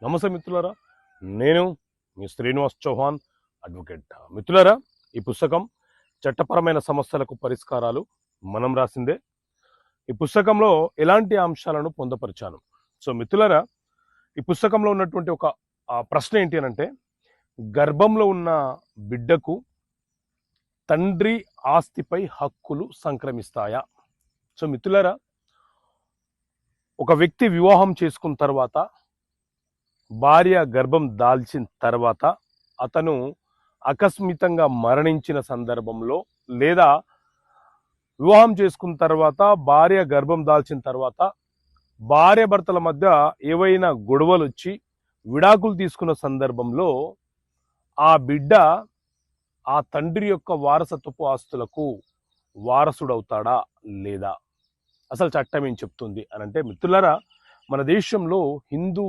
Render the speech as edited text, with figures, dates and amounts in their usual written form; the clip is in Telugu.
నమస్తే మిత్రులారా, నేను మీ శ్రీనివాస్ చౌహాన్ అడ్వకేట్. మిత్రులారా, ఈ పుస్తకం చట్టపరమైన సమస్యలకు పరిష్కారాలు మనం రాసిందే. ఈ పుస్తకంలో ఎలాంటి అంశాలను పొందుపరిచాను. సో మిత్రులారా, ఈ పుస్తకంలో ఉన్నటువంటి ఒక ప్రశ్న ఏంటి అనంటే, గర్భంలో ఉన్న బిడ్డకు తండ్రి ఆస్తిపై హక్కులు సంక్రమిస్తాయా? సో మిత్రులారా, ఒక వ్యక్తి వివాహం చేసుకున్న తర్వాత, భార్య గర్భం దాల్చిన తర్వాత అతను ఆకస్మితంగా మరణించిన సందర్భంలో, లేదా వివాహం చేసుకున్న తర్వాత భార్య గర్భం దాల్చిన తర్వాత భార్య భర్తల మధ్య ఏవైనా గొడవలు వచ్చి విడాకులు తీసుకున్న సందర్భంలో ఆ బిడ్డ ఆ తండ్రి యొక్క వారసత్వపు ఆస్తులకు వారసుడవుతాడా లేదా? అసలు చట్టం ఏం చెప్తుంది అనంటే మిత్రులారా, మన దేశంలో హిందూ